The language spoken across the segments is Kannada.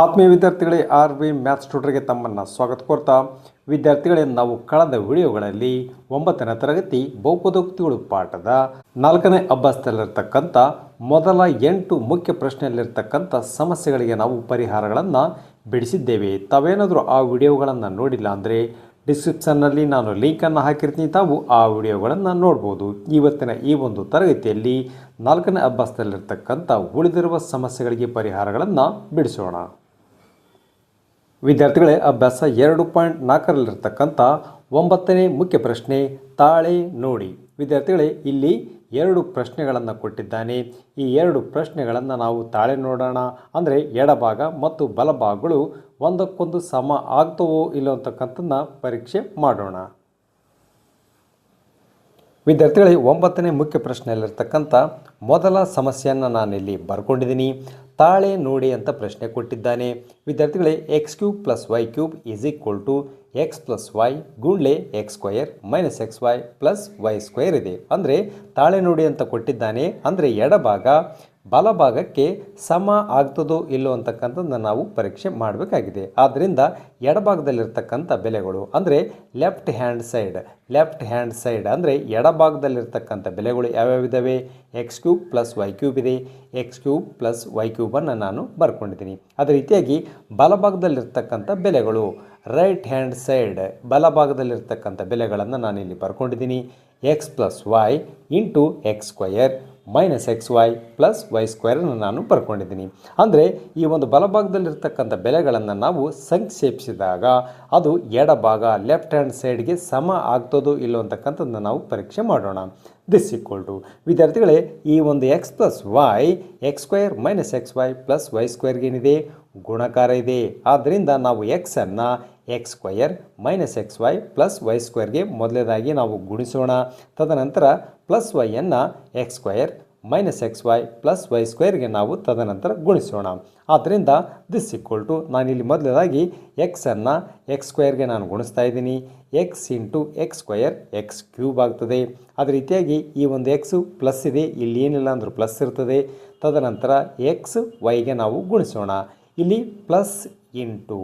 ಆತ್ಮೀಯ ವಿದ್ಯಾರ್ಥಿಗಳೇ, ಆರ್ ವಿ ಮ್ಯಾಥ್ಸ್ ಟ್ಯೂಟರ್ಗೆ ತಮ್ಮನ್ನು ಸ್ವಾಗತ ಕೋರ್ತಾ ವಿದ್ಯಾರ್ಥಿಗಳೇ, ನಾವು ಕಳೆದ ವಿಡಿಯೋಗಳಲ್ಲಿ 9ನೇ ತರಗತಿ ಬಹುಪದೋಕ್ತಿಗಳು ಪಾಠದ 4ನೇ ಅಭ್ಯಾಸದಲ್ಲಿರ್ತಕ್ಕಂಥ ಮೊದಲ 8 ಮುಖ್ಯ ಪ್ರಶ್ನೆಯಲ್ಲಿರ್ತಕ್ಕಂಥ ಸಮಸ್ಯೆಗಳಿಗೆ ನಾವು ಪರಿಹಾರಗಳನ್ನು ಬಿಡಿಸಿದ್ದೇವೆ. ತಾವೇನಾದರೂ ಆ ವಿಡಿಯೋಗಳನ್ನು ನೋಡಿಲ್ಲ ಅಂದರೆ ಡಿಸ್ಕ್ರಿಪ್ಷನ್ನಲ್ಲಿ ನಾನು ಲಿಂಕನ್ನು ಹಾಕಿರ್ತೀನಿ, ತಾವು ಆ ವಿಡಿಯೋಗಳನ್ನು ನೋಡ್ಬೋದು. ಇವತ್ತಿನ ಈ ಒಂದು ತರಗತಿಯಲ್ಲಿ 4ನೇ ಅಭ್ಯಾಸದಲ್ಲಿರ್ತಕ್ಕಂಥ ಉಳಿದಿರುವ ಸಮಸ್ಯೆಗಳಿಗೆ ಪರಿಹಾರಗಳನ್ನು ಬಿಡಿಸೋಣ. ವಿದ್ಯಾರ್ಥಿಗಳೇ, ಅಭ್ಯಾಸ 2.4ರಲ್ಲಿರ್ತಕ್ಕಂಥ 9ನೇ ಮುಖ್ಯ ಪ್ರಶ್ನೆ ತಾಳೆ ನೋಡಿ. ವಿದ್ಯಾರ್ಥಿಗಳೇ, ಇಲ್ಲಿ 2 ಪ್ರಶ್ನೆಗಳನ್ನು ಕೊಟ್ಟಿದ್ದಾನೆ. ಈ 2 ಪ್ರಶ್ನೆಗಳನ್ನು ನಾವು ತಾಳೆ ನೋಡೋಣ. ಅಂದರೆ ಎಡಭಾಗ ಮತ್ತು ಬಲಭಾಗಗಳು ಒಂದಕ್ಕೊಂದು ಸಮ ಆಗ್ತವೋ ಇಲ್ಲೋ ಅಂತಕ್ಕಂಥದ್ದನ್ನ ಪರೀಕ್ಷೆ ಮಾಡೋಣ. ವಿದ್ಯಾರ್ಥಿಗಳೇ, 9ನೇ ಮುಖ್ಯ ಪ್ರಶ್ನೆಯಲ್ಲಿರ್ತಕ್ಕಂಥ ಮೊದಲ ಸಮಸ್ಯೆಯನ್ನು ನಾನಿಲ್ಲಿ ಬರ್ಕೊಂಡಿದ್ದೀನಿ. ತಾಳೆ ನೋಡಿ ಅಂತ ಪ್ರಶ್ನೆ ಕೊಟ್ಟಿದ್ದಾನೆ. ವಿದ್ಯಾರ್ಥಿಗಳೇ, x³ + y³ = x + y ಗುಂಡ್ಲೆ x² - xy + y² ಇದೆ. ಅಂದರೆ ತಾಳೆ ನೋಡಿ ಅಂತ ಕೊಟ್ಟಿದ್ದಾನೆ. ಅಂದರೆ ಎಡಭಾಗ ಬಲಭಾಗಕ್ಕೆ ಸಮ ಆಗ್ತದೋ ಇಲ್ಲೋ ಅಂತಕ್ಕಂಥದ್ದನ್ನು ನಾವು ಪರೀಕ್ಷೆ ಮಾಡಬೇಕಾಗಿದೆ. ಆದ್ದರಿಂದ ಎಡಭಾಗದಲ್ಲಿರ್ತಕ್ಕಂಥ ಬೆಲೆಗಳು ಅಂದರೆ ಲೆಫ್ಟ್ ಹ್ಯಾಂಡ್ ಸೈಡ್ ಅಂದರೆ ಎಡಭಾಗದಲ್ಲಿರ್ತಕ್ಕಂಥ ಬೆಲೆಗಳು ಯಾವ್ಯಾವಿದ್ದಾವೆ? x³ + y³ ಇದೆ. x³ + y³ ನಾನು ಬರ್ಕೊಂಡಿದ್ದೀನಿ. ಅದೇ ರೀತಿಯಾಗಿ ಬಲಭಾಗದಲ್ಲಿರ್ತಕ್ಕಂಥ ಬೆಲೆಗಳು ರೈಟ್ ಹ್ಯಾಂಡ್ ಸೈಡ್ ಬಲಭಾಗದಲ್ಲಿರ್ತಕ್ಕಂಥ ಬೆಲೆಗಳನ್ನು ನಾನಿಲ್ಲಿ ಬರ್ಕೊಂಡಿದ್ದೀನಿ. x + y × x² - xy + y² ನಾನು ಬರ್ಕೊಂಡಿದ್ದೀನಿ. ಅಂದರೆ ಈ ಒಂದು ಬಲಭಾಗದಲ್ಲಿರ್ತಕ್ಕಂಥ ಬೆಲೆಗಳನ್ನು ನಾವು ಸಂಕ್ಷೇಪಿಸಿದಾಗ ಅದು ಎಡಭಾಗ ಲೆಫ್ಟ್ ಹ್ಯಾಂಡ್ ಸೈಡ್ಗೆ ಸಮ ಆಗ್ತದೋ ಇಲ್ಲೋ ಅಂತಕ್ಕಂಥದ್ದನ್ನು ನಾವು ಪರೀಕ್ಷೆ ಮಾಡೋಣ. ದಿಸ್ = ವಿದ್ಯಾರ್ಥಿಗಳೇ, ಈ ಒಂದು x + y x² - xy + y² ಏನಿದೆ? ಗುಣಕಾರ ಇದೆ. ಆದ್ದರಿಂದ ನಾವು x-ಅನ್ನು x² - xy + y² ಮೊದಲನೇದಾಗಿ ನಾವು ಗುಣಿಸೋಣ. ತದನಂತರ ಪ್ಲಸ್ y-ಅನ್ನು x² - xy + y² ನಾವು ತದನಂತರ ಗುಣಿಸೋಣ. ಆದ್ದರಿಂದ ದಿಸ್ = ನಾನಿಲ್ಲಿ ಮೊದಲನೇದಾಗಿ x-ಅನ್ನು x² ನಾನು ಗುಣಿಸ್ತಾ ಇದ್ದೀನಿ. x × x² x³ ಆಗ್ತದೆ. ಅದೇ ರೀತಿಯಾಗಿ ಈ ಒಂದು x ಪ್ಲಸ್ ಇದೆ, ಇಲ್ಲಿ ಏನಿಲ್ಲ ಅಂದರೂ ಪ್ಲಸ್ ಇರ್ತದೆ. ತದನಂತರ x y ನಾವು ಗುಣಿಸೋಣ. ಇಲ್ಲಿ ಪ್ಲಸ್ ಇಂಟು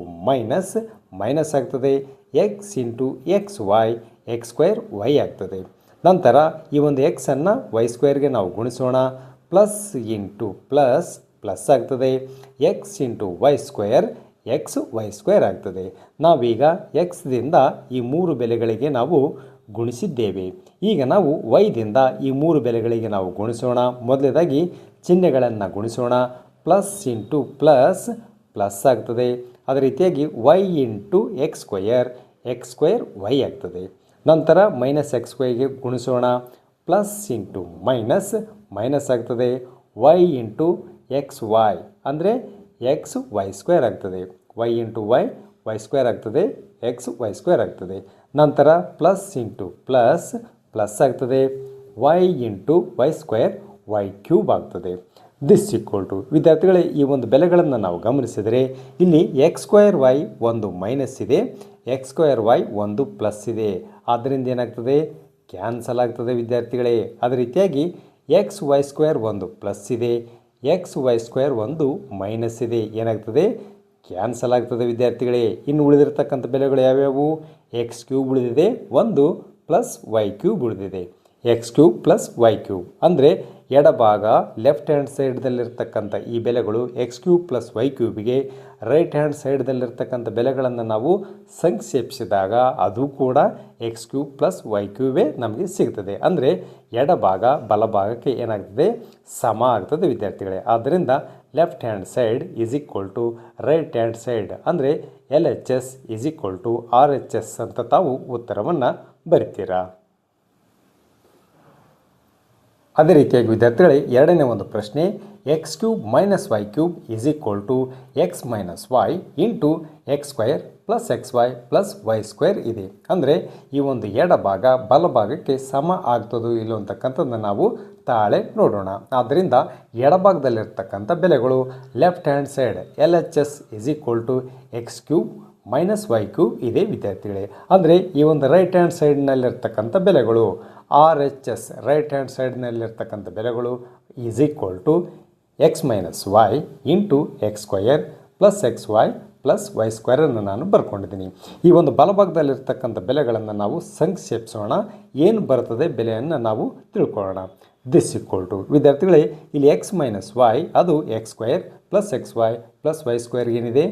ಮೈನಸ್ ಆಗ್ತದೆ. x × xy x² y ಆಗ್ತದೆ. ನಂತರ ಈ ಒಂದು x-ಅನ್ನು y² ನಾವು ಗುಣಿಸೋಣ. ಪ್ಲಸ್ ಇಂಟು ಪ್ಲಸ್ ಆಗ್ತದೆ. x × y² xy² ಆಗ್ತದೆ. ನಾವೀಗ x-ದಿಂದ ಈ 3 ಬೆಲೆಗಳಿಗೆ ನಾವು ಗುಣಿಸಿದ್ದೇವೆ. ಈಗ ನಾವು y-ದಿಂದ ಈ 3 ಬೆಲೆಗಳಿಗೆ ನಾವು ಗುಣಿಸೋಣ. ಮೊದಲನೇದಾಗಿ ಚಿಹ್ನೆಗಳನ್ನು ಗುಣಿಸೋಣ. ಪ್ಲಸ್ ಇಂಟು ಪ್ಲಸ್ ಆಗ್ತದೆ. ಅದೇ ರೀತಿಯಾಗಿ y × x² y ಆಗ್ತದೆ. ನಂತರ -xy ಗುಣಿಸೋಣ. ಪ್ಲಸ್ ಇಂಟು ಮೈನಸ್ ಆಗ್ತದೆ. y × xy ಅಂದರೆ xy² ಆಗ್ತದೆ. y × y² ಆಗ್ತದೆ. xy² ಆಗ್ತದೆ. ನಂತರ ಪ್ಲಸ್ ಇಂಟು ಪ್ಲಸ್ ಆಗ್ತದೆ. y × y² y³ ಆಗ್ತದೆ. ದಿಸ್ = ವಿದ್ಯಾರ್ಥಿಗಳೇ, ಈ ಒಂದು ಬೆಲೆಗಳನ್ನು ನಾವು ಗಮನಿಸಿದರೆ ಇಲ್ಲಿ x² y ಒಂದು ಮೈನಸ್ ಇದೆ, x² y ಒಂದು ಪ್ಲಸ್ ಇದೆ. ಆದ್ದರಿಂದ ಏನಾಗ್ತದೆ? ಕ್ಯಾನ್ಸಲ್ ಆಗ್ತದೆ ವಿದ್ಯಾರ್ಥಿಗಳೇ. ಅದೇ ರೀತಿಯಾಗಿ xy² ಒಂದು ಪ್ಲಸ್ ಇದೆ, xy² ಒಂದು ಮೈನಸ್ ಇದೆ. ಏನಾಗ್ತದೆ? ಕ್ಯಾನ್ಸಲ್ ಆಗ್ತದೆ ವಿದ್ಯಾರ್ಥಿಗಳೇ. ಇನ್ನು ಉಳಿದಿರ್ತಕ್ಕಂಥ ಬೆಲೆಗಳು ಯಾವ್ಯಾವು? x³ ಉಳಿದಿದೆ, ಒಂದು ಪ್ಲಸ್ y³ ಉಳಿದಿದೆ. x³ + y³ ಅಂದರೆ ಎಡಭಾಗ ಲೆಫ್ಟ್ ಹ್ಯಾಂಡ್ ಸೈಡ್ದಲ್ಲಿರ್ತಕ್ಕಂಥ ಈ ಬೆಲೆಗಳು x³ + y³ ರೈಟ್ ಹ್ಯಾಂಡ್ ಸೈಡ್ದಲ್ಲಿರ್ತಕ್ಕಂಥ ಬೆಲೆಗಳನ್ನು ನಾವು ಸಂಕ್ಷೇಪಿಸಿದಾಗ ಅದು ಕೂಡ x³ + y³ ನಮಗೆ ಸಿಗ್ತದೆ. ಅಂದರೆ ಎಡಭಾಗ ಬಲಭಾಗಕ್ಕೆ ಏನಾಗ್ತದೆ? ಸಮ ಆಗ್ತದೆ ವಿದ್ಯಾರ್ಥಿಗಳೇ. ಆದ್ದರಿಂದ left hand side = right hand side ಅಂದರೆ LHS = RHS ಅಂತ ತಾವು ಉತ್ತರವನ್ನು ಬರಿತೀರಾ. ಅದೇ ರೀತಿಯಾಗಿ ವಿದ್ಯಾರ್ಥಿಗಳೇ, ಎರಡನೇ ಒಂದು ಪ್ರಶ್ನೆ x³ - y³ = x - y × x² + xy + y² ಇದೆ. ಅಂದರೆ ಈ ಒಂದು ಎಡಭಾಗ ಬಲಭಾಗಕ್ಕೆ ಸಮ ಆಗ್ತದೋ ಇಲ್ಲೋ ಅಂತಕ್ಕಂಥದ್ದನ್ನು ನಾವು ತಾಳೆ ನೋಡೋಣ. ಆದ್ದರಿಂದ ಎಡಭಾಗದಲ್ಲಿರ್ತಕ್ಕಂಥ ಬೆಲೆಗಳು left hand side LHS = x³ - y³ ಇದೆ ವಿದ್ಯಾರ್ಥಿಗಳೇ. ಅಂದರೆ ಈ ಒಂದು ರೈಟ್ ಹ್ಯಾಂಡ್ ಸೈಡ್ನಲ್ಲಿರ್ತಕ್ಕಂಥ ಬೆಲೆಗಳು RHS ರೈಟ್ ಹ್ಯಾಂಡ್ ಸೈಡ್ನಲ್ಲಿರ್ತಕ್ಕಂಥ ಬೆಲೆಗಳು = x - y × x² plus X Y plus y ಸ್ಕ್ವೇರನ್ನು ನಾನು ಬರ್ಕೊಂಡಿದ್ದೀನಿ. ಈ ಒಂದು ಬಲಭಾಗದಲ್ಲಿರ್ತಕ್ಕಂಥ ಬೆಲೆಗಳನ್ನು ನಾವು ಸಂಕ್ಷೇಪಿಸೋಣ. ಏನು ಬರ್ತದೆ ಬೆಲೆಯನ್ನು ನಾವು ತಿಳ್ಕೊಳ್ಳೋಣ. ದಿಸ್ ಈಕ್ವಲ್ ಟು ವಿದ್ಯಾರ್ಥಿಗಳೇ ಇಲ್ಲಿ ಎಕ್ಸ್ ಮೈನಸ್ ವೈ ಅದು X square plus X Y plus Y square ಏನಿದೆ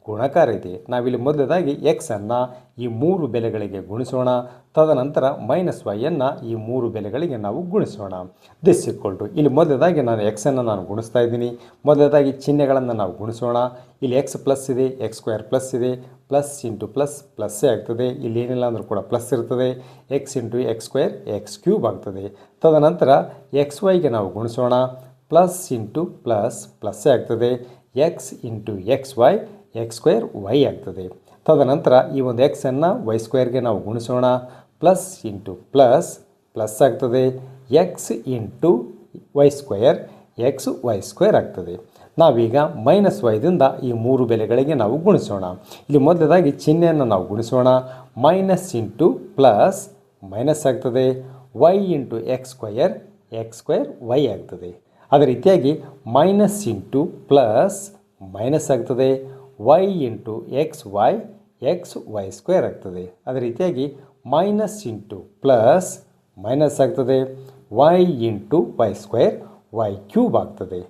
ಗುಣಕಾರ ಇದೆ. ನಾವಿಲ್ಲಿ ಮೊದಲದಾಗಿ ಎಕ್ಸನ್ನು ಈ ಮೂರು ಬೆಲೆಗಳಿಗೆ ಗುಣಿಸೋಣ. ತದನಂತರ ಮೈನಸ್ ವೈಯನ್ನು ಈ ಮೂರು ಬೆಲೆಗಳಿಗೆ ನಾವು ಗುಣಿಸೋಣ. ದಿಸ್ ಈಕ್ವಲ್ ಟು ಇಲ್ಲಿ ಮೊದಲದಾಗಿ ನಾನು ಎಕ್ಸನ್ನು ನಾನು ಗುಣಿಸ್ತಾ ಇದ್ದೀನಿ. ಮೊದಲದಾಗಿ ಚಿಹ್ನೆಗಳನ್ನು ನಾವು ಗುಣಿಸೋಣ. ಇಲ್ಲಿ ಎಕ್ಸ್ ಪ್ಲಸ್ ಇದೆ, ಎಕ್ಸ್ ಸ್ಕ್ವೇರ್ ಪ್ಲಸ್ ಇದೆ, ಪ್ಲಸ್ ಇಂಟು ಪ್ಲಸ್ ಪ್ಲಸ್ಸೇ ಆಗ್ತದೆ. ಇಲ್ಲಿ ಏನಿಲ್ಲ ಅಂದರೂ ಕೂಡ ಪ್ಲಸ್ ಇರ್ತದೆ. X into X square X cube ಆಗ್ತದೆ. ತದನಂತರ ಎಕ್ಸ್ ವೈಗೆ ನಾವು ಗುಣಿಸೋಣ. ಪ್ಲಸ್ ಇಂಟು ಪ್ಲಸ್ ಪ್ಲಸ್ಸೇ ಆಗ್ತದೆ. X into X Y X square Y ಆಗ್ತದೆ. ತದನಂತರ ಈ ಒಂದು ಎಕ್ಸನ್ನು ವೈ ಸ್ಕ್ವೇರ್ಗೆ ನಾವು ಗುಣಿಸೋಣ. ಪ್ಲಸ್ ಇಂಟು ಪ್ಲಸ್ ಪ್ಲಸ್ ಆಗ್ತದೆ. X into Y square X Y square ಆಗ್ತದೆ. ನಾವೀಗ ಮೈನಸ್ ವೈದಿಂದ ಈ ಮೂರು ಬೆಲೆಗಳಿಗೆ ನಾವು ಗುಣಿಸೋಣ. ಇಲ್ಲಿ ಮೊದಲದಾಗಿ ಚಿಹ್ನೆಯನ್ನು ನಾವು ಗುಣಿಸೋಣ. ಮೈನಸ್ ಇಂಟು ಪ್ಲಸ್ ಮೈನಸ್ ಆಗ್ತದೆ. Y into X square Y ಆಗ್ತದೆ. ಅದೇ ರೀತಿಯಾಗಿ ಮೈನಸ್ ಇಂಟು ಪ್ಲಸ್ ಮೈನಸ್ ಆಗ್ತದೆ. Y into X Y square ಆಗ್ತದೆ. ಅದೇ ರೀತಿಯಾಗಿ ಮೈನಸ್ ಇಂಟು ಪ್ಲಸ್ ಮೈನಸ್ ಆಗ್ತದೆ. Y into Y square y cube ಆಗ್ತದೆ.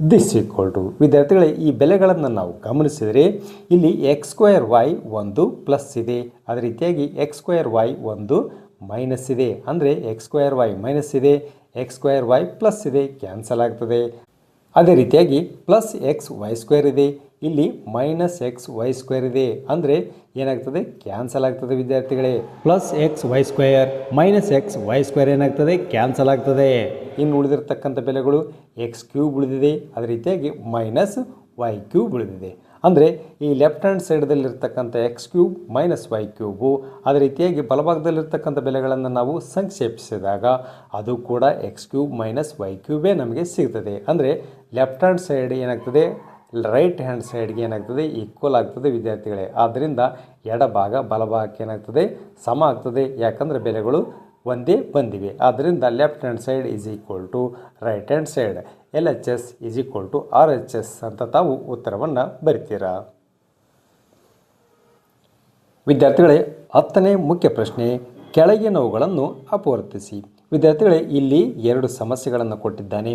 ದಿಸ್ ಈಕ್ವಲ್ ಟು ವಿದ್ಯಾರ್ಥಿಗಳೇ ಈ ಬೆಲೆಗಳನ್ನು ನಾವು ಗಮನಿಸಿದರೆ ಇಲ್ಲಿ ಎಕ್ಸ್ ಸ್ಕ್ವೇರ್ ವೈ ಒಂದು ಪ್ಲಸ್ ಇದೆ. ಅದೇ ರೀತಿಯಾಗಿ ಎಕ್ಸ್ ಸ್ಕ್ವೇರ್ ವೈ ಒಂದು ಮೈನಸ್ ಇದೆ. ಅಂದರೆ ಎಕ್ಸ್ ಸ್ಕ್ವೇರ್ ವೈ ಮೈನಸ್ ಇದೆ, ಎಕ್ಸ್ ಸ್ಕ್ವೇರ್ ವೈ ಪ್ಲಸ್ ಇದೆ, ಕ್ಯಾನ್ಸಲ್ ಆಗ್ತದೆ. ಅದೇ ರೀತಿಯಾಗಿ ಪ್ಲಸ್ ಎಕ್ಸ್ ವೈ ಸ್ಕ್ವೇರ್ ಇದೆ, ಇಲ್ಲಿ ಮೈನಸ್ ಎಕ್ಸ್ ವೈ ಸ್ಕ್ವೇರ್ ಇದೆ. ಅಂದರೆ ಏನಾಗ್ತದೆ ಕ್ಯಾನ್ಸಲ್ ಆಗ್ತದೆ ವಿದ್ಯಾರ್ಥಿಗಳೇ. Plus X Y square minus x Y square ಏನಾಗ್ತದೆ ಕ್ಯಾನ್ಸಲ್ ಆಗ್ತದೆ. ಇನ್ನು ಉಳಿದಿರ್ತಕ್ಕಂಥ ಬೆಲೆಗಳು ಎಕ್ಸ್ ಕ್ಯೂಬ್ ಉಳಿದಿದೆ, ಅದೇ ರೀತಿಯಾಗಿ ಮೈನಸ್ ವೈ ಕ್ಯೂಬ್ ಉಳಿದಿದೆ. ಅಂದರೆ ಈ ಲೆಫ್ಟ್ ಹ್ಯಾಂಡ್ ಸೈಡ್ದಲ್ಲಿರ್ತಕ್ಕಂಥ x cube minus y cube, ಅದೇ ರೀತಿಯಾಗಿ ಬಲಭಾಗದಲ್ಲಿರ್ತಕ್ಕಂಥ ಬೆಲೆಗಳನ್ನು ನಾವು ಸಂಕ್ಷೇಪಿಸಿದಾಗ ಅದು ಕೂಡ ಎಕ್ಸ್ ಕ್ಯೂಬ್ ಮೈನಸ್ ವೈ ಕ್ಯೂಬೇ ನಮಗೆ ಸಿಗ್ತದೆ. ಅಂದರೆ ಲೆಫ್ಟ್ ಹ್ಯಾಂಡ್ ಸೈಡ್ ಏನಾಗ್ತದೆ ರೈಟ್ ಹ್ಯಾಂಡ್ ಸೈಡ್ಗೆ ಏನಾಗ್ತದೆ ಈಕ್ವಲ್ ಆಗ್ತದೆ ವಿದ್ಯಾರ್ಥಿಗಳೇ. ಆದ್ದರಿಂದ ಎಡಭಾಗ ಬಲಭಾಗಕ್ಕೆ ಏನಾಗ್ತದೆ ಸಮ ಆಗ್ತದೆ, ಯಾಕಂದರೆ ಬೆಲೆಗಳು ಒಂದೇ ಬಂದಿವೆ. ಆದ್ದರಿಂದ left hand side is equal to right hand side, L H S is equal to R H S ಅಂತ ತಾವು ಉತ್ತರವನ್ನು ಬರಿತೀರಾ. ವಿದ್ಯಾರ್ಥಿಗಳೇ 10ನೇ ಮುಖ್ಯ ಪ್ರಶ್ನೆ, ಕೆಳಗಿನವುಗಳನ್ನು ಅಪವರ್ತಿಸಿ. ವಿದ್ಯಾರ್ಥಿಗಳೇ ಇಲ್ಲಿ ಎರಡು ಸಮಸ್ಯೆಗಳನ್ನು ಕೊಟ್ಟಿದ್ದಾನೆ.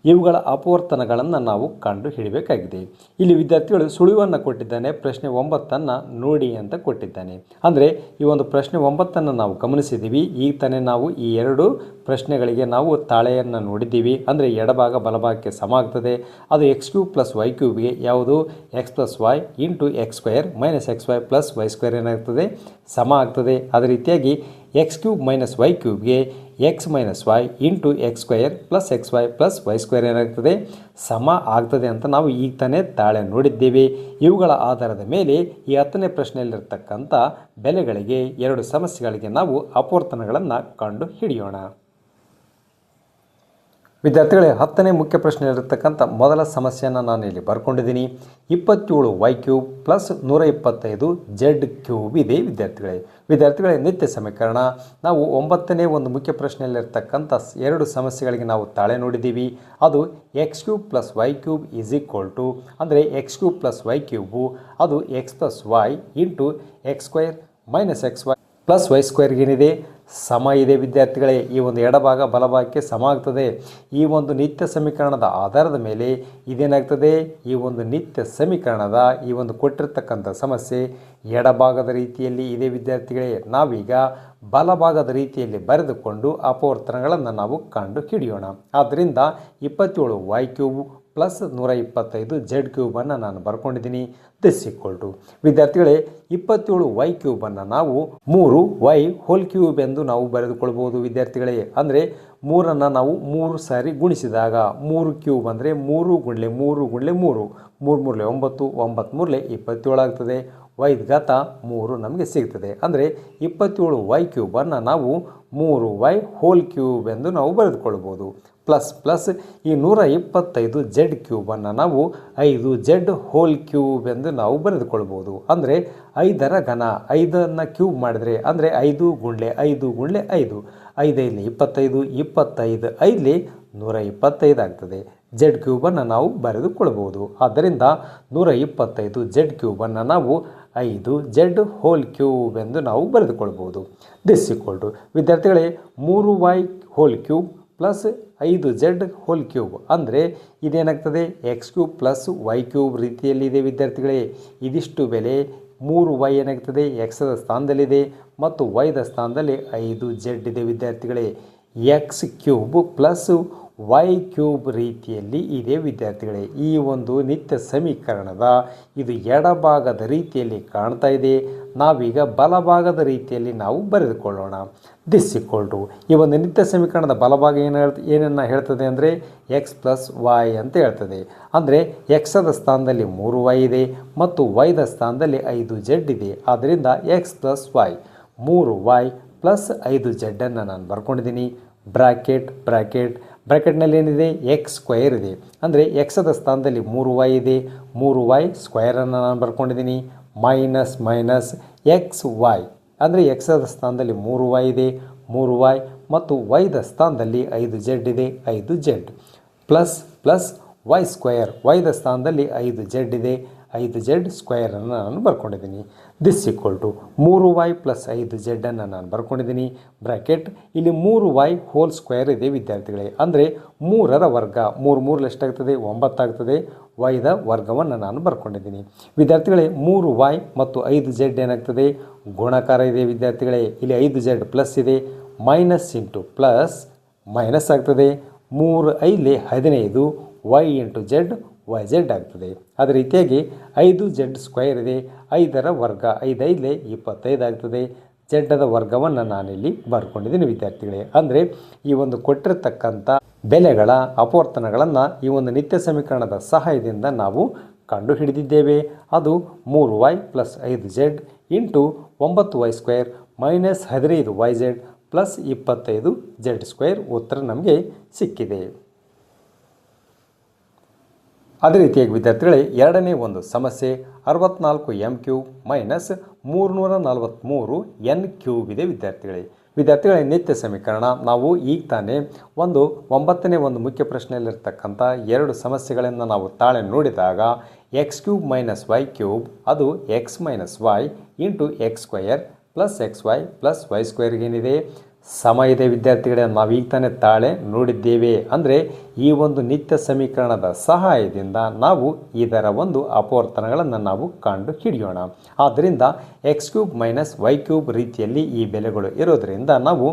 ಇವುಗಳ ಅಪವರ್ತನಗಳನ್ನು ನಾವು ಕಂಡು ಹಿಡಿಯಬೇಕಾಗಿದೆ. ಇಲ್ಲಿ ವಿದ್ಯಾರ್ಥಿಗಳು ಸುಳಿವನ್ನು ಕೊಟ್ಟಿದ್ದಾನೆ. ಪ್ರಶ್ನೆ 9ನ್ನು ನೋಡಿ ಅಂತ ಕೊಟ್ಟಿದ್ದಾನೆ. ಅಂದರೆ ಈ ಒಂದು ಪ್ರಶ್ನೆ 9ನ್ನು ನಾವು ಗಮನಿಸಿದ್ದೀವಿ. ಈಗ ತಾನೇ ನಾವು ಈ ಎರಡು ಪ್ರಶ್ನೆಗಳಿಗೆ ನಾವು ತಾಳೆಯನ್ನು ನೋಡಿದ್ದೀವಿ. ಅಂದರೆ ಎಡಭಾಗ ಬಲಭಾಗಕ್ಕೆ ಸಮ ಆಗ್ತದೆ. ಅದು ಎಕ್ಸ್ ಕ್ಯೂಬ್ ಪ್ಲಸ್ ವೈ ಕ್ಯೂಬ್ಗೆ ಯಾವುದು x plus y into X square minus x Y plus Y square ಏನಾಗ್ತದೆ ಸಮ ಆಗ್ತದೆ. ಅದೇ ರೀತಿಯಾಗಿ ಎಕ್ಸ್ ಕ್ಯೂಬ್ ಮೈನಸ್ ವೈ ಕ್ಯೂಬ್ಗೆ x minus y into X square plus X Y plus Y square ಏನಾಗ್ತದೆ ಸಮ ಆಗ್ತದೆ ಅಂತ ನಾವು ಈಗ ತಾನೇ ತಾಳೆ ನೋಡಿದ್ದೇವೆ. ಇವುಗಳ ಆಧಾರದ ಮೇಲೆ ಈ 10ನೇ ಪ್ರಶ್ನೆಯಲ್ಲಿರ್ತಕ್ಕಂಥ ಬೆಲೆಗಳಿಗೆ ಎರಡು ಸಮಸ್ಯೆಗಳಿಗೆ ನಾವು ಅಪವರ್ತನಗಳನ್ನು ಕಂಡು ಹಿಡಿಯೋಣ. ವಿದ್ಯಾರ್ಥಿಗಳೇ 10ನೇ ಮುಖ್ಯ ಪ್ರಶ್ನೆಯಲ್ಲಿರ್ತಕ್ಕಂಥ ಮೊದಲ ಸಮಸ್ಯೆಯನ್ನು ನಾನು ಇಲ್ಲಿ ಬರ್ಕೊಂಡಿದ್ದೀನಿ. 27 y cube plus 125 z cube ಇದೆ. ವಿದ್ಯಾರ್ಥಿಗಳೇ ನಿತ್ಯ ಸಮೀಕರಣ ನಾವು 9ನೇ ಒಂದು ಮುಖ್ಯ ಪ್ರಶ್ನೆಯಲ್ಲಿರ್ತಕ್ಕಂಥ ಎರಡು ಸಮಸ್ಯೆಗಳಿಗೆ ನಾವು ತಾಳೆ ನೋಡಿದ್ದೀವಿ. ಅದು x cube plus y cube is equal to ಅಂದರೆ x cube plus y cube ಅದು x plus y into X square minus x Y plus y ಸ್ಕ್ವೇರ್ಗೆ ಏನಿದೆ ಸಮ ಇದೆ. ವಿದ್ಯಾರ್ಥಿಗಳೇ ಈ ಒಂದು ಎಡಭಾಗ ಬಲಭಾಗಕ್ಕೆ ಸಮ ಆಗ್ತದೆ. ಈ ಒಂದು ನಿತ್ಯ ಸಮೀಕರಣದ ಆಧಾರದ ಮೇಲೆ ಇದೇನಾಗ್ತದೆ ಈ ಒಂದು ನಿತ್ಯ ಸಮೀಕರಣದ ಈ ಒಂದು ಕೊಟ್ಟಿರ್ತಕ್ಕಂಥ ಸಮಸ್ಯೆ ಎಡಭಾಗದ ರೀತಿಯಲ್ಲಿ ಇದೆ. ವಿದ್ಯಾರ್ಥಿಗಳೇ ನಾವೀಗ ಬಲಭಾಗದ ರೀತಿಯಲ್ಲಿ ಬರೆದುಕೊಂಡು ಅಪವರ್ತನಗಳನ್ನು ನಾವು ಕಂಡು ಹಿಡಿಯೋಣ. ಆದ್ದರಿಂದ 27 ವೈ ಕ್ಯೂಬ್ ಪ್ಲಸ್ 125 ಜೆಡ್ ಕ್ಯೂಬನ್ನು ನಾನು ಬರ್ಕೊಂಡಿದ್ದೀನಿ. ದಿಸ್ ಈಕ್ವಲ್ ಟು ವಿದ್ಯಾರ್ಥಿಗಳೇ 27 ವೈ ಕ್ಯೂಬನ್ನು ನಾವು 3 ವೈ ಹೋಲ್ ಕ್ಯೂಬ್ ಎಂದು ನಾವು ಬರೆದುಕೊಳ್ಬೋದು. ವಿದ್ಯಾರ್ಥಿಗಳೇ ಅಂದರೆ 3ಅನ್ನು ನಾವು 3 ಸಾರಿ ಗುಣಿಸಿದಾಗ 3 ಕ್ಯೂಬ್ ಅಂದರೆ 3 ಗುಂಡ್ಲೆ 3 ಗುಂಡ್ಲೆ 3 3 ಮೂರಲೆ 9 9 ಮೂರಲೆ 27 ಆಗ್ತದೆ. ವೈದ ಘಾತ 3 ನಮಗೆ ಸಿಗ್ತದೆ. ಅಂದರೆ 27 ವೈ ಕ್ಯೂಬನ್ನು ನಾವು 3 ವೈ ಹೋಲ್ ಕ್ಯೂಬ್ ಎಂದು ನಾವು ಬರೆದುಕೊಳ್ಬೋದು. ಪ್ಲಸ್ ಪ್ಲಸ್ ಈ 125 ಜೆಡ್ ಕ್ಯೂಬನ್ನು ನಾವು 5 ಜೆಡ್ ಹೋಲ್ ಕ್ಯೂಬ್ ಎಂದು ನಾವು ಬರೆದುಕೊಳ್ಬೋದು. ಅಂದರೆ 5ರ ಘನ 5ಅನ್ನು ಕ್ಯೂಬ್ ಮಾಡಿದರೆ ಅಂದರೆ 5 ಗುಂಡ್ಲೆ 5 ಗುಂಡ್ಲೆ 5 5 25 25 5ಲಿ 125 ಆಗ್ತದೆ. ಜೆಡ್ ಕ್ಯೂಬನ್ನು ನಾವು ಬರೆದುಕೊಳ್ಬೋದು. ಆದ್ದರಿಂದ 125 ಜೆಡ್ ಕ್ಯೂಬನ್ನು ನಾವು 5 ಜೆಡ್ ಹೋಲ್ ಕ್ಯೂಬ್ ಎಂದು ನಾವು ಬರೆದುಕೊಳ್ಬೋದು. ದಿಸ್ ಈಕ್ವಲ್ ಟು ವಿದ್ಯಾರ್ಥಿಗಳೇ 3y whole cube plus 5 z whole cube ಅಂದರೆ ಇದೇನಾಗ್ತದೆ x cube plus y cube ರೀತಿಯಲ್ಲಿದೆ ವಿದ್ಯಾರ್ಥಿಗಳೇ. ಇದಿಷ್ಟು ಬೆಲೆ 3y ಏನಾಗ್ತದೆ ಎಕ್ಸದ ಸ್ಥಾನದಲ್ಲಿದೆ ಮತ್ತು ವೈದ ಸ್ಥಾನದಲ್ಲಿ 5 ಜೆಡ್ ಇದೆ ವಿದ್ಯಾರ್ಥಿಗಳೇ. X cube plus y cube ರೀತಿಯಲ್ಲಿ ಇದೆ ವಿದ್ಯಾರ್ಥಿಗಳೇ. ಈ ಒಂದು ನಿತ್ಯ ಸಮೀಕರಣದ ಇದು ಎಡಭಾಗದ ರೀತಿಯಲ್ಲಿ ಕಾಣ್ತಾ ಇದೆ. ನಾವೀಗ ಬಲಭಾಗದ ರೀತಿಯಲ್ಲಿ ನಾವು ಬರೆದುಕೊಳ್ಳೋಣ. ದಿಸ್ ಈಕ್ವಲ್ ಟು ಈ ಒಂದು ನಿತ್ಯ ಸಮೀಕರಣದ ಬಲಭಾಗ ಏನನ್ನು ಹೇಳ್ತದೆ ಅಂದರೆ ಎಕ್ಸ್ ಪ್ಲಸ್ ವೈ ಅಂತ ಹೇಳ್ತದೆ. ಅಂದರೆ ಎಕ್ಸದ ಸ್ಥಾನದಲ್ಲಿ 3y ಇದೆ ಮತ್ತು ವೈದ ಸ್ಥಾನದಲ್ಲಿ 5 ಜೆಡ್ ಇದೆ. ಆದ್ದರಿಂದ x plus y 3y plus 5 ಜೆಡ್ಡನ್ನು ನಾನು ಬರ್ಕೊಂಡಿದ್ದೀನಿ. ಬ್ರ್ಯಾಕೆಟ್ನಲ್ಲಿ ಏನಿದೆ ಎಕ್ಸ್ ಸ್ಕ್ವಯರ್ ಇದೆ. ಅಂದರೆ ಎಕ್ಸದ ಸ್ಥಾನದಲ್ಲಿ 3y ಇದೆ, 3y ಸ್ಕ್ವಯರನ್ನು ನಾನು ಬರ್ಕೊಂಡಿದ್ದೀನಿ. ಮೈನಸ್ ಎಕ್ಸ್ ವೈ ಅಂದರೆ ಎಕ್ಸದ ಸ್ಥಾನದಲ್ಲಿ 3y ಇದೆ, 3y ಮತ್ತು ವೈದ ಸ್ಥಾನದಲ್ಲಿ 5 ಜೆಡ್ ಇದೆ, 5 ಜೆಡ್ ಪ್ಲಸ್ ವೈ ಸ್ಕ್ವಯರ್ ವೈದ ಸ್ಥಾನದಲ್ಲಿ 5 ಜೆಡ್ ಇದೆ, 5 ಜೆಡ್ ಸ್ಕ್ವಯರನ್ನು ನಾನು ಬರ್ಕೊಂಡಿದ್ದೀನಿ. This equal to 3y plus 5 ಜೆಡ್ಡನ್ನು ನಾನು ಬರ್ಕೊಂಡಿದ್ದೀನಿ. ಬ್ರ್ಯಾಕೆಟ್ ಇಲ್ಲಿ 3y ಹೋಲ್ ಸ್ಕ್ವೇರ್ ಇದೆ ವಿದ್ಯಾರ್ಥಿಗಳೇ. ಅಂದರೆ 3ರ ವರ್ಗ 3 ಎಷ್ಟಾಗ್ತದೆ 9 ಆಗ್ತದೆ. ವೈದ ವರ್ಗವನ್ನು ನಾನು ಬರ್ಕೊಂಡಿದ್ದೀನಿ ವಿದ್ಯಾರ್ಥಿಗಳೇ. 3y ಮತ್ತು 5 ಜೆಡ್ ಏನಾಗ್ತದೆ ಗುಣಾಕಾರ ಇದೆ ವಿದ್ಯಾರ್ಥಿಗಳೇ. ಇಲ್ಲಿ 5 ಜೆಡ್ ಪ್ಲಸ್ ಇದೆ, ಮೈನಸ್ ಇಂಟು ಪ್ಲಸ್ ಮೈನಸ್ ಆಗ್ತದೆ. 3 5 15 y into z y z ಆಗ್ತದೆ. ಅದೇ ರೀತಿಯಾಗಿ 5 ಜೆಡ್ ಸ್ಕ್ವಯರ್ ಇದೆ, 5ರ ವರ್ಗ 5 5 25 ಆಗ್ತದೆ. ಜೆಡ್ಡದ ವರ್ಗವನ್ನು ನಾನಿಲ್ಲಿ ಬರ್ಕೊಂಡಿದ್ದೀನಿ ವಿದ್ಯಾರ್ಥಿಗಳೇ. ಅಂದರೆ ಈ ಒಂದು ಕೊಟ್ಟಿರತಕ್ಕಂಥ ಬೆಲೆಗಳ ಅಪವರ್ತನಗಳನ್ನು ಈ ಒಂದು ನಿತ್ಯ ಸಮೀಕರಣದ ಸಹಾಯದಿಂದ ನಾವು ಕಂಡು ಹಿಡಿದಿದ್ದೇವೆ. ಅದು 3y plus 5 z into 9y square minus 15 y z plus 25 z square ಉತ್ತರ ನಮಗೆ ಸಿಕ್ಕಿದೆ. ಅದೇ ರೀತಿಯಾಗಿ ವಿದ್ಯಾರ್ಥಿಗಳೇ ಎರಡನೇ ಒಂದು ಸಮಸ್ಯೆ 64 M cube minus 343 N cube ಇದೆ ವಿದ್ಯಾರ್ಥಿಗಳೇ ನಿತ್ಯ ಸಮೀಕರಣ ನಾವು ಈಗ ತಾನೇ ಒಂದು 9ನೇ ಒಂದು ಮುಖ್ಯ ಪ್ರಶ್ನೆಯಲ್ಲಿರ್ತಕ್ಕಂಥ 2 ಸಮಸ್ಯೆಗಳನ್ನು ನಾವು ತಾಳೆ ನೋಡಿದಾಗ x cube minus y cube ಅದು x minus y into x square plus X Y plus y ಸ್ಕ್ವೇರ್ಗೇನಿದೆ ಸಮ ಇದೆ ವಿದ್ಯಾರ್ಥಿಗಳೇ. ನಾವೀಗ ತಾನೇ ತಾಳೆ ನೋಡಿದ್ದೇವೆ. ಅಂದರೆ ಈ ಒಂದು ನಿತ್ಯ ಸಮೀಕರಣದ ಸಹಾಯದಿಂದ ನಾವು ಇದರ ಒಂದು ಅಪವರ್ತನಗಳನ್ನು ನಾವು ಕಂಡು ಹಿಡಿಯೋಣ. ಆದ್ದರಿಂದ x cube minus y cube ರೀತಿಯಲ್ಲಿ ಈ ಬೆಲೆಗಳು ಇರೋದರಿಂದ ನಾವು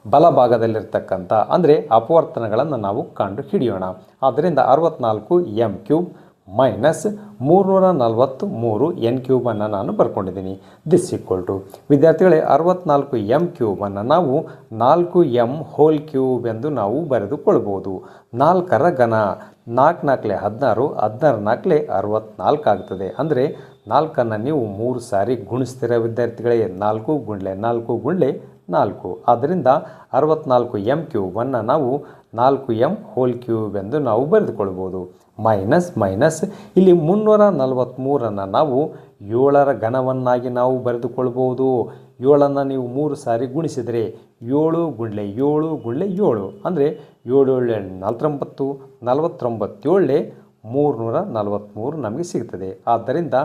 ಬಲಭಾಗದಲ್ಲಿರ್ತಕ್ಕಂಥ ಅಂದರೆ ಅಪವರ್ತನಗಳನ್ನು ನಾವು ಕಂಡು ಹಿಡಿಯೋಣ. ಆದ್ದರಿಂದ 64 ಎಮ್ ಕ್ಯೂಬ್ ಮೈನಸ್ 343 ಎನ್ ಕ್ಯೂಬನ್ನು ನಾನು ಬರ್ಕೊಂಡಿದ್ದೀನಿ. ದಿಸ್ ಈಕ್ವಲ್ ಟು ವಿದ್ಯಾರ್ಥಿಗಳೇ 64 ಎಮ್ ಕ್ಯೂಬನ್ನು ನಾವು 4 ಎಮ್ ಹೋಲ್ ಕ್ಯೂಬ್ ಎಂದು ನಾವು ಬರೆದುಕೊಳ್ಬೋದು. 4ರ ಘನ 4 4 16 16 4 64 ಆಗ್ತದೆ. ಅಂದರೆ 4ಅನ್ನು ನೀವು 3 ಸಾರಿ ಗುಣಿಸ್ತೀರ ವಿದ್ಯಾರ್ಥಿಗಳೇ. 4 ಗುಂಡ್ಲೆ 4 ಗುಂಡ್ಲೆ 4. ಆದ್ದರಿಂದ 64 ಎಮ್ ಕ್ಯೂಬನ್ನು ನಾವು 4 ಎಮ್ ಹೋಲ್ ಕ್ಯೂಬ್ ಎಂದು ನಾವು ಬರೆದುಕೊಳ್ಬೋದು. ಮೈನಸ್ ಇಲ್ಲಿ 343ಅನ್ನು ನಾವು 7ರ ಘನವನ್ನಾಗಿ ನಾವು ಬರೆದುಕೊಳ್ಬೋದು. 7ಅನ್ನು ನೀವು 3 ಸಾರಿ ಗುಣಿಸಿದರೆ 7 ಗುಂಡ್ಲೆ 7 ಗುಂಡ್ಲೆ 7 ಅಂದರೆ 7 7 49 343 ನಮಗೆ ಸಿಗ್ತದೆ. ಆದ್ದರಿಂದ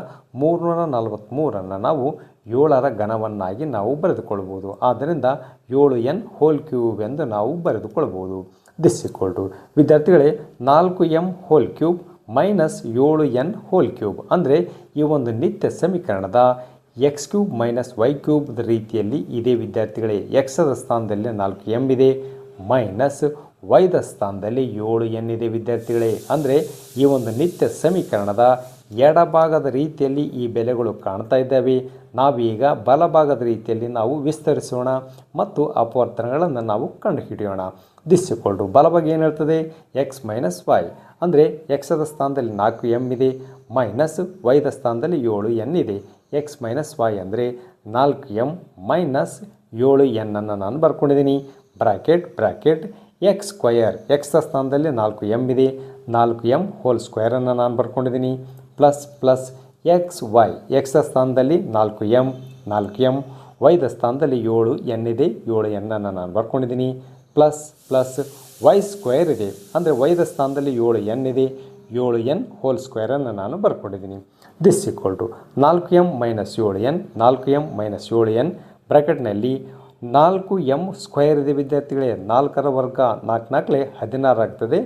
343ಅನ್ನು ನಾವು 7ರ ಘನವನ್ನಾಗಿ ನಾವು ಬರೆದುಕೊಳ್ಬೋದು. ಆದ್ದರಿಂದ 7n ಹೋಲ್ ಕ್ಯೂಬ್ ಎಂದು ನಾವು ಬರೆದುಕೊಳ್ಬೋದು. ದಿಸ್ ಈಕ್ವಲ್ ಟು ವಿದ್ಯಾರ್ಥಿಗಳೇ 4m whole cube minus 7n whole cube ಅಂದರೆ ಈ ಒಂದು ನಿತ್ಯ ಸಮೀಕರಣದ x cube minus y cube ರೀತಿಯಲ್ಲಿ ಇದೆ ವಿದ್ಯಾರ್ಥಿಗಳೇ. ಎಕ್ಸದ ಸ್ಥಾನದಲ್ಲಿ 4m ಇದೆ ಮೈನಸ್ ವೈದ ಸ್ಥಾನದಲ್ಲಿ 7n ಇದೆ ವಿದ್ಯಾರ್ಥಿಗಳೇ. ಅಂದರೆ ಈ ಒಂದು ನಿತ್ಯ ಸಮೀಕರಣದ ಎಡಭಾಗದ ರೀತಿಯಲ್ಲಿ ಈ ಬೆಲೆಗಳು ಕಾಣ್ತಾ ಇದ್ದಾವೆ. ನಾವೀಗ ಬಲಭಾಗದ ರೀತಿಯಲ್ಲಿ ನಾವು ವಿಸ್ತರಿಸೋಣ ಮತ್ತು ಅಪವರ್ತನಗಳನ್ನು ನಾವು ಕಂಡುಹಿಡಿಯೋಣ. ದಿಸ್ ಈಕ್ವಲ್ ಟು ಬಲಭಾಗ ಏನು ಹೇಳ್ತದೆ ಎಕ್ಸ್ ಮೈನಸ್ ವೈ ಅಂದರೆ ಎಕ್ಸದ ಸ್ಥಾನದಲ್ಲಿ 4m ಇದೆ ಮೈನಸ್ ವೈದ ಸ್ಥಾನದಲ್ಲಿ 7n ಇದೆ. ಎಕ್ಸ್ ಮೈನಸ್ ವೈ ಅಂದರೆ 4m ಮೈನಸ್ 7n ಅನ್ನು ನಾನು ಬರ್ಕೊಂಡಿದ್ದೀನಿ. ಬ್ರ್ಯಾಕೆಟ್ ಎಕ್ಸ್ ಸ್ಕ್ವಯರ್ ಎಕ್ಸ್ದ ಸ್ಥಾನದಲ್ಲಿ 4m ಇದೆ 4m ಹೋಲ್ ಸ್ಕ್ವೇರನ್ನು ನಾನು ಬರ್ಕೊಂಡಿದ್ದೀನಿ. ಪ್ಲಸ್ ಎಕ್ಸ್ ವೈ ಎಕ್ಸ್ದ ಸ್ಥಾನದಲ್ಲಿ 4m ವೈದ ಸ್ಥಾನದಲ್ಲಿ 7n ಇದೆ 7n ಅನ್ನು ನಾನು ಬರ್ಕೊಂಡಿದ್ದೀನಿ. ಪ್ಲಸ್ ವೈ ಸ್ಕ್ವೇರ್ ಇದೆ, ಅಂದರೆ ವೈದ ಸ್ಥಾನದಲ್ಲಿ 7n ಇದೆ, 7n ಹೋಲ್ ಸ್ಕ್ವೇರನ್ನು ನಾನು ಬರ್ಕೊಂಡಿದ್ದೀನಿ. This equal to 4m minus 7n, 4m minus 7n ಬ್ರ್ಯಾಕೆಟ್ನಲ್ಲಿ 4m ಸ್ಕ್ವೇರ್ ಇದೆ ವಿದ್ಯಾರ್ಥಿಗಳೇ. 4ರ ವರ್ಗ 4 4 16 ಆಗ್ತದೆ.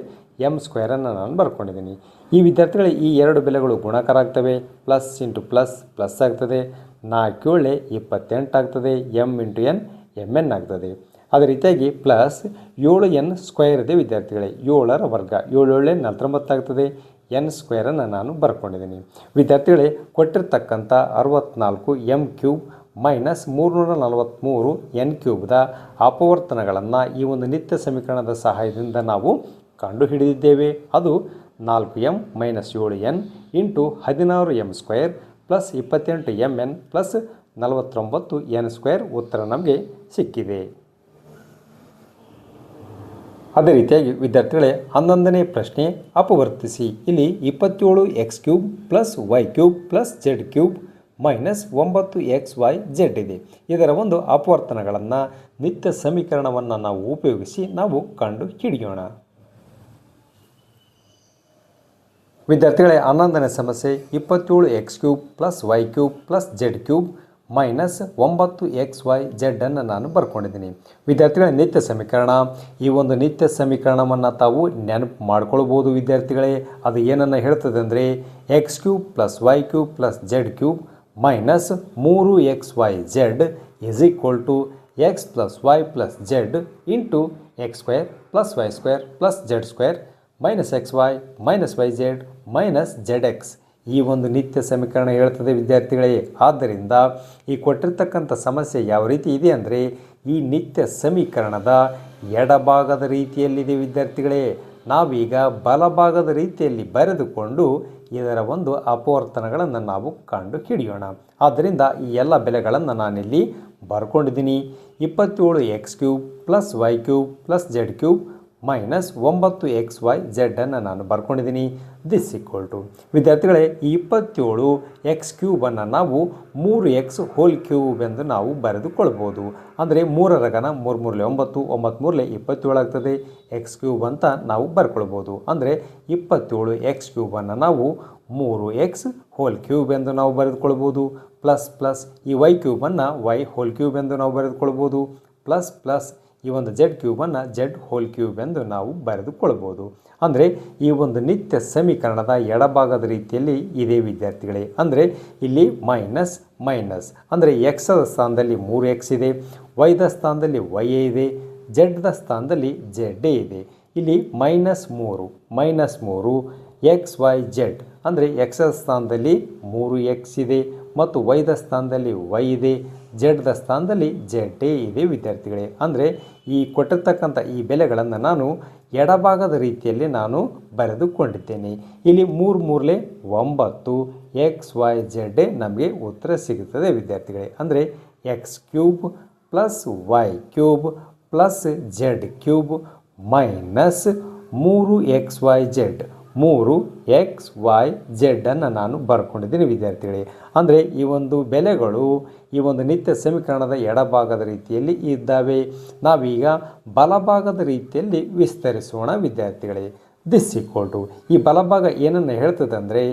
ಎಮ್ ಸ್ಕ್ವೇರನ್ನು ನಾನು ಬರ್ಕೊಂಡಿದ್ದೀನಿ. ಈ ವಿದ್ಯಾರ್ಥಿಗಳೇ ಈ ಎರಡು ಬೆಲೆಗಳು ಗುಣಾಕಾರ ಆಗ್ತವೆ. ಪ್ಲಸ್ ಇಂಟು ಪ್ಲಸ್ ಪ್ಲಸ್ ಆಗ್ತದೆ. 4 7 28 ಆಗ್ತದೆ. ಎಮ್ ಇಂಟು ಎನ್ mn ಆಗ್ತದೆ. ಅದೇ ರೀತಿಯಾಗಿ ಪ್ಲಸ್ 7n ಸ್ಕ್ವೇರ್ ಇದೆ ವಿದ್ಯಾರ್ಥಿಗಳೇ. 7ರ ವರ್ಗ 7 7 49 ಆಗ್ತದೆ. ಎನ್ ಸ್ಕ್ವೇರನ್ನು ನಾನು ಬರ್ಕೊಂಡಿದ್ದೀನಿ. ವಿದ್ಯಾರ್ಥಿಗಳೇ ಕೊಟ್ಟಿರ್ತಕ್ಕಂಥ 64 ಎಮ್ ಕ್ಯೂಬ್ ಮೈನಸ್ 343 ಎನ್ ಕ್ಯೂಬ್ದ ಅಪವರ್ತನಗಳನ್ನು ಈ ಒಂದು ನಿತ್ಯ ಸಮೀಕರಣದ ಸಹಾಯದಿಂದ ನಾವು ಕಂಡುಹಿಡಿದಿದ್ದೇವೆ. ಅದು 4m minus 7n into 16m square plus 28mn plus 49n square ಉತ್ತರ ನಮಗೆ ಸಿಕ್ಕಿದೆ. ಅದೇ ರೀತಿಯಾಗಿ ವಿದ್ಯಾರ್ಥಿಗಳೇ 11ನೇ ಪ್ರಶ್ನೆ ಅಪವರ್ತಿಸಿ. ಇಲ್ಲಿ 27x cube plus y cube plus z cube minus 9xyz ಇದೆ. ಇದರ ಒಂದು ಅಪವರ್ತನಗಳನ್ನು ನಿತ್ಯ ಸಮೀಕರಣವನ್ನು ನಾವು ಉಪಯೋಗಿಸಿ ನಾವು ಕಂಡು ಹಿಡಿಯೋಣ. ವಿದ್ಯಾರ್ಥಿಗಳೇ 11ನೇ ಸಮಸ್ಯೆ 27x cube plus y cube plus z cube minus 9xyz ಅನ್ನು ನಾನು ಬರ್ಕೊಂಡಿದ್ದೀನಿ. ವಿದ್ಯಾರ್ಥಿಗಳ ನಿತ್ಯ ಸಮೀಕರಣ, ಈ ಒಂದು ನಿತ್ಯ ಸಮೀಕರಣವನ್ನು ತಾವು ನೆನಪು ಮಾಡ್ಕೊಳ್ಬೋದು ವಿದ್ಯಾರ್ಥಿಗಳೇ. ಅದು ಏನನ್ನು ಹೇಳ್ತದೆ ಅಂದರೆ x cube plus y cube plus z cube minus 3xyz is equal to x plus y plus z into X square plus Y square plus z square minus x y minus y z minus z x. ಈ ಒಂದು ನಿತ್ಯ ಸಮೀಕರಣ ಹೇಳ್ತದೆ ವಿದ್ಯಾರ್ಥಿಗಳೇ. ಆದ್ದರಿಂದ ಈ ಕೊಟ್ಟಿರ್ತಕ್ಕಂಥ ಸಮಸ್ಯೆ ಯಾವ ರೀತಿ ಇದೆ ಅಂದರೆ ಈ ನಿತ್ಯ ಸಮೀಕರಣದ ಎಡಭಾಗದ ರೀತಿಯಲ್ಲಿದೆ ವಿದ್ಯಾರ್ಥಿಗಳೇ. ನಾವೀಗ ಬಲಭಾಗದ ರೀತಿಯಲ್ಲಿ ಬರೆದುಕೊಂಡು ಇದರ ಒಂದು ಅಪವರ್ತನಗಳನ್ನು ನಾವು ಕಂಡು ಹಿಡಿಯೋಣ. ಆದ್ದರಿಂದ ಈ ಎಲ್ಲ ಬೆಲೆಗಳನ್ನು ನಾನಿಲ್ಲಿ ಬರ್ಕೊಂಡಿದ್ದೀನಿ. 27x cube plus y cube plus z cube minus 9xyz ಅನ್ನು ನಾನು ಬರ್ಕೊಂಡಿದ್ದೀನಿ. ದಿಸ್ ಈಕ್ವಲ್ ಟು ವಿದ್ಯಾರ್ಥಿಗಳೇ ಈ 27x ಕ್ಯೂಬನ್ನು ನಾವು 3x ಹೋಲ್ ಕ್ಯೂಬ್ ಎಂದು ನಾವು ಬರೆದುಕೊಳ್ಬೋದು. ಅಂದರೆ 3ರ ಘನ 3 3 9, 9 3 27 ಆಗ್ತದೆ. ಎಕ್ಸ್ ಕ್ಯೂಬ್ ಅಂತ ನಾವು ಬರ್ಕೊಳ್ಬೋದು. ಅಂದರೆ 27x ಕ್ಯೂಬನ್ನು ನಾವು 3x ಹೋಲ್ ಕ್ಯೂಬ್ ಎಂದು ನಾವು ಬರೆದುಕೊಳ್ಬೋದು. ಪ್ಲಸ್ ಪ್ಲಸ್ ಈ ವೈ ಕ್ಯೂಬನ್ನು ವೈ ಹೋಲ್ ಕ್ಯೂಬ್ ಎಂದು ನಾವು ಬರೆದುಕೊಳ್ಬೋದು. ಪ್ಲಸ್ ಪ್ಲಸ್ ಈ ಒಂದು ಜೆಡ್ ಕ್ಯೂಬನ್ನು ಜೆಡ್ ಹೋಲ್ ಕ್ಯೂಬ್ ಎಂದು ನಾವು ಬರೆದುಕೊಳ್ಬೋದು. ಅಂದರೆ ಈ ಒಂದು ನಿತ್ಯ ಸಮೀಕರಣದ ಎಡಭಾಗದ ರೀತಿಯಲ್ಲಿ ಇದೆ ವಿದ್ಯಾರ್ಥಿಗಳೇ. ಅಂದರೆ ಇಲ್ಲಿ ಮೈನಸ್ ಮೈನಸ್ ಅಂದರೆ ಎಕ್ಸದ ಸ್ಥಾನದಲ್ಲಿ 3x ಇದೆ, ವೈದ ಸ್ಥಾನದಲ್ಲಿ ವೈ ಇದೆ, ಜೆಡ್ದ ಸ್ಥಾನದಲ್ಲಿ ಜೆಡ್ ಇದೆ. ಇಲ್ಲಿ -3 ಎಕ್ಸ್ ವೈ ಜೆಡ್ ಅಂದರೆ ಎಕ್ಸದ ಸ್ಥಾನದಲ್ಲಿ 3x ಇದೆ ಮತ್ತು ವೈದ ಸ್ಥಾನದಲ್ಲಿ ವೈ ಇದೆ, ಜೆಡ್ದ ಸ್ಥಾನದಲ್ಲಿ ಜೆಡ್ ಇದೆ ವಿದ್ಯಾರ್ಥಿಗಳೇ. ಅಂದರೆ ಈ ಕೊಟ್ಟಿರ್ತಕ್ಕಂಥ ಈ ಬೆಲೆಗಳನ್ನು ನಾನು ಎಡಭಾಗದ ರೀತಿಯಲ್ಲಿ ನಾನು ಬರೆದುಕೊಂಡಿದ್ದೇನೆ. ಇಲ್ಲಿ 3 3 9 XYZ ನಮಗೆ ಉತ್ತರ ಸಿಗುತ್ತದೆ ವಿದ್ಯಾರ್ಥಿಗಳೇ. ಅಂದರೆ x cube plus y cube plus z cube minus 3XYZ 3XYZ ಅನ್ನು ನಾನು ಬರ್ಕೊಂಡಿದ್ದೀನಿ ವಿದ್ಯಾರ್ಥಿಗಳೇ. ಅಂದರೆ ಈ ಒಂದು ಬೆಲೆಗಳು ಈ ಒಂದು ನಿತ್ಯ ಸಮೀಕರಣದ ಎಡಭಾಗದ ರೀತಿಯಲ್ಲಿ ಇದ್ದಾವೆ. ನಾವೀಗ ಬಲಭಾಗದ ರೀತಿಯಲ್ಲಿ ವಿಸ್ತರಿಸೋಣ ವಿದ್ಯಾರ್ಥಿಗಳೇ. ದಿಸ್ ಈಕ್ವಲ್ ಟು ಈ ಬಲಭಾಗ ಏನನ್ನು ಹೇಳ್ತದೆ ಅಂದರೆ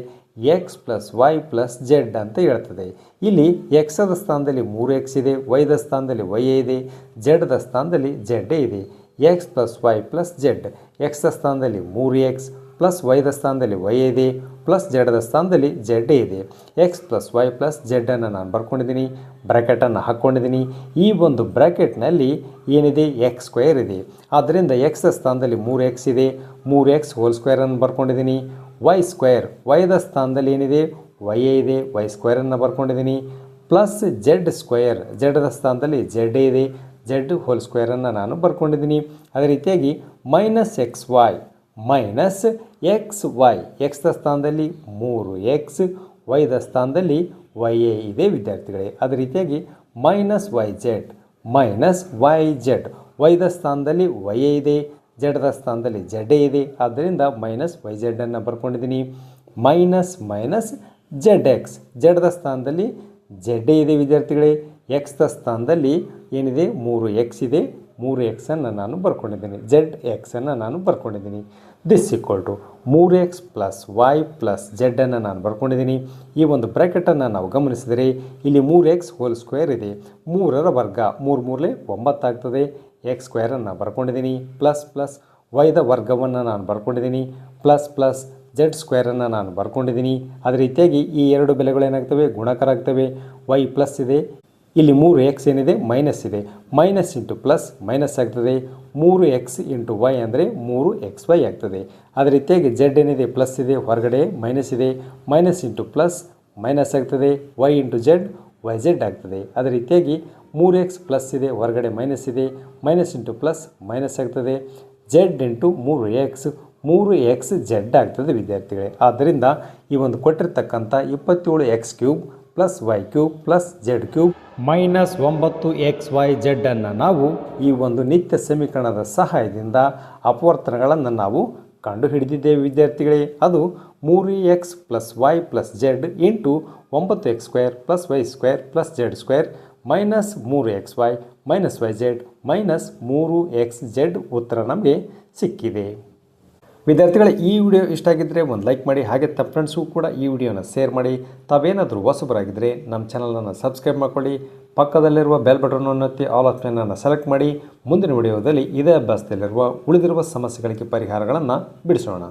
x plus y plus z ಅಂತ ಹೇಳ್ತದೆ. ಇಲ್ಲಿ ಎಕ್ಸದ ಸ್ಥಾನದಲ್ಲಿ 3x ಇದೆ, ವೈದ ಸ್ಥಾನದಲ್ಲಿ ವೈ ಇದೆ, ಜೆಡ್ದ ಸ್ಥಾನದಲ್ಲಿ ಜೆಡ್ ಇದೆ. X plus y plus z ಎಕ್ಸ್ದ ಸ್ಥಾನದಲ್ಲಿ 3x ಪ್ಲಸ್ ವೈದ ಸ್ಥಾನದಲ್ಲಿ ವೈ ಇದೆ ಪ್ಲಸ್ ಜೆಡ್ದ ಸ್ಥಾನದಲ್ಲಿ ಜೆಡ್ ಇದೆ. ಎಕ್ಸ್ ಪ್ಲಸ್ ವೈ ಪ್ಲಸ್ ಜೆಡ್ಡನ್ನು ನಾನು ಬರ್ಕೊಂಡಿದ್ದೀನಿ, ಬ್ರ್ಯಾಕೆಟನ್ನು ಹಾಕ್ಕೊಂಡಿದ್ದೀನಿ. ಈ ಒಂದು ಬ್ರ್ಯಾಕೆಟ್ನಲ್ಲಿ ಏನಿದೆ ಎಕ್ಸ್ ಸ್ಕ್ವೇರ್ ಇದೆ. ಆದ್ದರಿಂದ ಎಕ್ಸ್ದ ಸ್ಥಾನದಲ್ಲಿ 3x ಇದೆ, 3x ಹೋಲ್ ಸ್ಕ್ವೇರನ್ನು ಬರ್ಕೊಂಡಿದ್ದೀನಿ. ವೈ ಸ್ಕ್ವೇರ್ ವೈದ ಸ್ಥಾನದಲ್ಲಿ ಏನಿದೆ ವೈ ಇದೆ, ವೈ ಸ್ಕ್ವೇರನ್ನು ಬರ್ಕೊಂಡಿದ್ದೀನಿ. ಪ್ಲಸ್ ಜೆಡ್ ಸ್ಕ್ವೇರ್ ಜೆಡ್ದ ಸ್ಥಾನದಲ್ಲಿ ಜೆಡ್ ಇದೆ, ಜೆಡ್ ಹೋಲ್ ಸ್ಕ್ವೇರನ್ನು ನಾನು ಬರ್ಕೊಂಡಿದ್ದೀನಿ. ಅದೇ ರೀತಿಯಾಗಿ minus x y minus x y ಎಕ್ಸ್ದ ಸ್ಥಾನದಲ್ಲಿ 3x, ವೈದ ಸ್ಥಾನದಲ್ಲಿ ವೈ ಎ ಇದೆ ವಿದ್ಯಾರ್ಥಿಗಳೇ. ಅದೇ ರೀತಿಯಾಗಿ minus y z minus y z ವೈದ ಸ್ಥಾನದಲ್ಲಿ ವೈ ಎ ಇದೆ, ಜೆಡ್ದ ಸ್ಥಾನದಲ್ಲಿ ಜೆಡ್ ಇದೆ. ಆದ್ದರಿಂದ ಮೈನಸ್ ವೈ ಜೆಡ್ಡನ್ನು ಬರ್ಕೊಂಡಿದ್ದೀನಿ. ಮೈನಸ್ ಮೈನಸ್ ಜೆಡ್ ಎಕ್ಸ್ ಜೆಡ್ದ ಸ್ಥಾನದಲ್ಲಿ ಜೆಡ್ ಇದೆ ವಿದ್ಯಾರ್ಥಿಗಳೇ. ಎಕ್ಸ್ದ ಸ್ಥಾನದಲ್ಲಿ ಏನಿದೆ 3x ಇದೆ, 3x ನಾನು ಬರ್ಕೊಂಡಿದ್ದೀನಿ, ZX ನಾನು ಬರ್ಕೊಂಡಿದ್ದೀನಿ. This equal to 3x plus y plus ಜೆಡ್ಡನ್ನು ನಾನು ಬರ್ಕೊಂಡಿದ್ದೀನಿ. ಈ ಒಂದು ಬ್ರ್ಯಾಕೆಟನ್ನು ನಾವು ಗಮನಿಸಿದರೆ ಇಲ್ಲಿ 3x ಹೋಲ್ ಸ್ಕ್ವೇರ್ ಇದೆ, 3ರ ವರ್ಗ 3 3 9 ಆಗ್ತದೆ. ಎಕ್ಸ್ ಸ್ಕ್ವೇರನ್ನು ಬರ್ಕೊಂಡಿದ್ದೀನಿ, ಪ್ಲಸ್ ಪ್ಲಸ್ ವೈದ ವರ್ಗವನ್ನು ನಾನು ಬರ್ಕೊಂಡಿದ್ದೀನಿ, ಪ್ಲಸ್ ಪ್ಲಸ್ ಜೆಡ್ ಸ್ಕ್ವೇರನ್ನು ನಾನು ಬರ್ಕೊಂಡಿದ್ದೀನಿ. ಅದೇ ರೀತಿಯಾಗಿ ಈ ಎರಡು ಬೆಲೆಗಳೇನಾಗ್ತವೆ, ಗುಣಾಕಾರ ಆಗ್ತವೆ. ವೈ ಪ್ಲಸ್ ಇದೆ, ಇಲ್ಲಿ 3x ಏನಿದೆ ಮೈನಸ್ ಇದೆ, ಮೈನಸ್ ಇಂಟು ಪ್ಲಸ್ ಮೈನಸ್ ಆಗ್ತದೆ. 3x ಇಂಟು ವೈ ಅಂದರೆ 3xy ಆಗ್ತದೆ. ಅದೇ ರೀತಿಯಾಗಿ ಜೆಡ್ ಏನಿದೆ ಪ್ಲಸ್ ಇದೆ, ಹೊರಗಡೆ ಮೈನಸ್ ಇದೆ, ಮೈನಸ್ ಇಂಟು ಪ್ಲಸ್ ಮೈನಸ್ ಆಗ್ತದೆ. ವೈ ಇಂಟು ಜೆಡ್ YZ ಆಗ್ತದೆ. ಅದೇ ರೀತಿಯಾಗಿ 3x ಪ್ಲಸ್ ಇದೆ, ಹೊರಗಡೆ ಮೈನಸ್ ಇದೆ, ಮೈನಸ್ ಇಂಟು ಪ್ಲಸ್ ಮೈನಸ್ ಆಗ್ತದೆ. ಜೆಡ್ ಇಂಟು 3x Z ಆಗ್ತದೆ ವಿದ್ಯಾರ್ಥಿಗಳೇ. ಆದ್ದರಿಂದ ಈ ಒಂದು ಕೊಟ್ಟಿರ್ತಕ್ಕಂಥ 27x³ plus y³ plus z³ minus 9xyz ಅನ್ನು ನಾವು ಈ ಒಂದು ನಿತ್ಯ ಸಮೀಕರಣದ ಸಹಾಯದಿಂದ ಅಪವರ್ತನಗಳನ್ನು ನಾವು ಕಂಡುಹಿಡಿದಿದ್ದೇವೆ ವಿದ್ಯಾರ್ಥಿಗಳೇ. ಅದು 3x plus y plus z into 9x² plus y² plus z² minus 3xy minus yz minus 3xz ಉತ್ತರ ನಮಗೆ ಸಿಕ್ಕಿದೆ. ವಿದ್ಯಾರ್ಥಿಗಳೇ, ಈ ವಿಡಿಯೋ ಇಷ್ಟ ಆಗಿದ್ದರೆ ಒಂದು ಲೈಕ್ ಮಾಡಿ, ಹಾಗೆ ತಮ್ಮ ಫ್ರೆಂಡ್ಸ್ಗೂ ಕೂಡ ಈ ವಿಡಿಯೋನ ಶೇರ್ ಮಾಡಿ. ತಾವೇನಾದರೂ ಹೊಸಬರಾಗಿದ್ದರೆ ನಮ್ಮ ಚಾನಲನ್ನು ಸಬ್ಸ್ಕ್ರೈಬ್ ಮಾಡ್ಕೊಳ್ಳಿ, ಪಕ್ಕದಲ್ಲಿರುವ ಬೆಲ್ ಬಟನನ್ನು ಒತ್ತಿ ಆಲ್ ಆಪ್ಷನನ್ನು ಸೆಲೆಕ್ಟ್ ಮಾಡಿ. ಮುಂದಿನ ವಿಡಿಯೋದಲ್ಲಿ ಇದೇ ಅಭ್ಯಾಸದಲ್ಲಿರುವ ಉಳಿದಿರುವ ಸಮಸ್ಯೆಗಳಿಗೆ ಪರಿಹಾರಗಳನ್ನು ಬಿಡಿಸೋಣ.